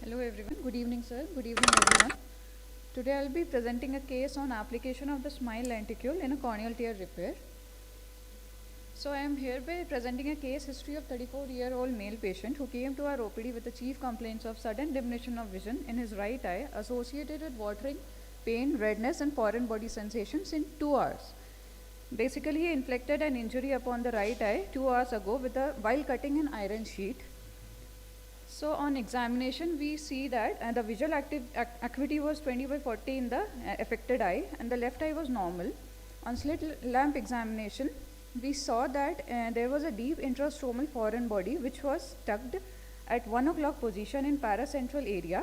Hello everyone. Good evening, sir. Good evening, everyone. Today I'll be presenting a case on application of the smile lenticule in a corneal tear repair. So I am hereby presenting a case history of 34-year-old male patient who came to our OPD with the chief complaints of sudden diminution of vision in his right eye associated with watering, pain, redness and foreign body sensations in 2 hours. Basically, he inflicted an injury upon the right eye 2 hours ago while cutting an iron sheet. So on examination, we see that the visual acuity was 20/40 in the affected eye, and the left eye was normal. On slit lamp examination, we saw that there was a deep intrastromal foreign body which was tucked at 1 o'clock position in paracentral area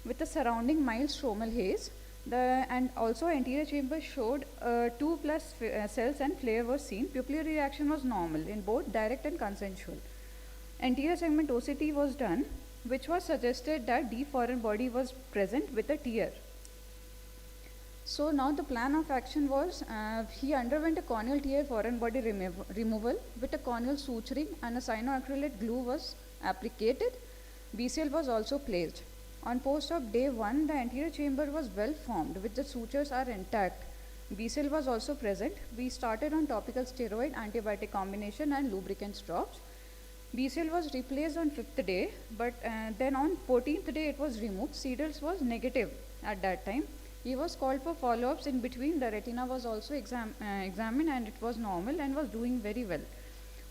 with the surrounding mild stromal haze. And also anterior chamber showed 2+ cells and flare was seen. Pupillary reaction was normal in both direct and consensual. Anterior segment OCT was done, which was suggested that deep foreign body was present with a tear. So now the plan of action was he underwent a corneal tear foreign body removal with a corneal suturing, and a cyanoacrylate glue was applicated. BCL was also placed. On post-op day 1, the anterior chamber was well formed with the sutures are intact. BCL was also present. We started on topical steroid antibiotic combination and lubricants drops. BCL was replaced on 5th day, but then on 14th day it was removed. CDLS was negative at that time. He was called for follow-ups in between. The retina was also examined and it was normal and was doing very well.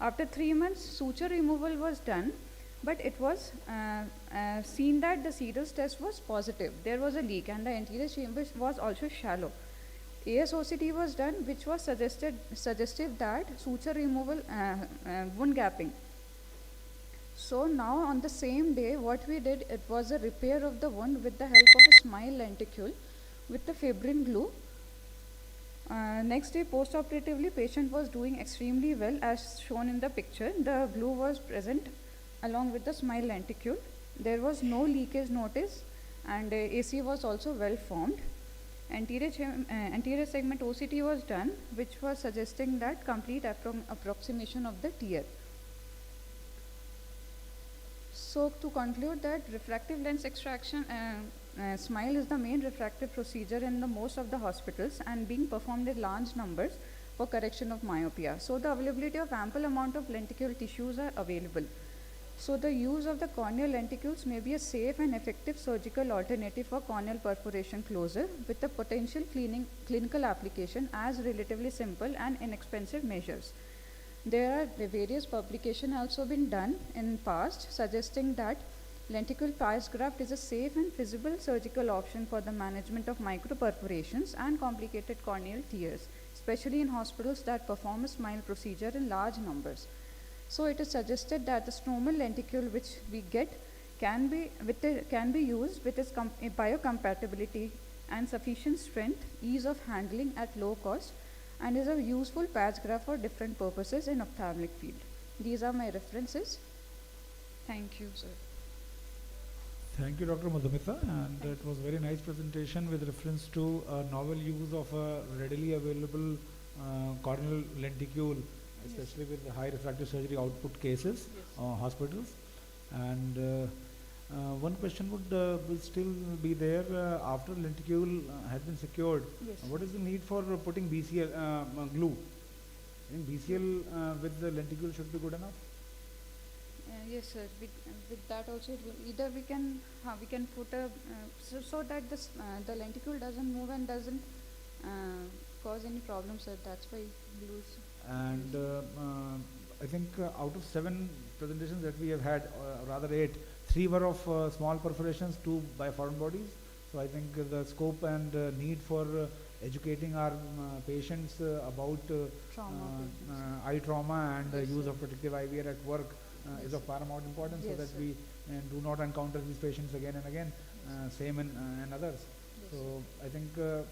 After 3 months, suture removal was done, but it was seen that the CDLS test was positive. There was a leak and the anterior chamber was also shallow. ASOCT was done, which was suggestive that suture removal, wound gapping. So now on the same day, what we did, it was a repair of the wound with the help of a smile lenticule with the fibrin glue. Next day, post-operatively, patient was doing extremely well as shown in the picture. The glue was present along with the smile lenticule. There was no leakage notice and AC was also well formed. Anterior segment OCT was done, which was suggesting that complete approximation of the tear. So to conclude that refractive lens extraction, smile is the main refractive procedure in the most of the hospitals and being performed in large numbers for correction of myopia. So the availability of ample amount of lenticular tissues are available. So the use of the corneal lenticules may be a safe and effective surgical alternative for corneal perforation closure with the potential clinical application as relatively simple and inexpensive measures. There are various publications also been done in past suggesting that lenticule pars graft is a safe and feasible surgical option for the management of microperforations and complicated corneal tears, especially in hospitals that perform a smile procedure in large numbers. So it is suggested that the stromal lenticule which we get can be used with its biocompatibility and sufficient strength, ease of handling at low cost, and is a useful patch graft for different purposes in ophthalmic field. These are my references. Thank you, sir. Thank you, Dr. Madhumita, and it was a very nice presentation with reference to a novel use of a readily available corneal lenticule, especially with high refractive surgery output cases, hospitals. And one question will still be there after lenticule has been secured. Yes. What is the need for putting BCL glue? I think BCL with the lenticule should be good enough. Yes, sir. With that also, either we can put a so that the lenticule doesn't move and doesn't cause any problems, sir. That's why glues. And I think out of 7 presentations that we have had, rather 8, 3 were of small perforations, 2 by foreign bodies. So I think the scope and need for educating our patients about eye trauma and use of protective eyewear at work is of paramount importance, so that we do not encounter these patients again and again, same in others. So I think the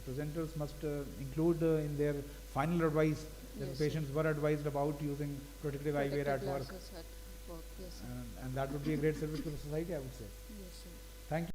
presenters must include in their final advice that the patients were advised about using protective eyewear at work. Yes, And that would be a great service to the society, I would say.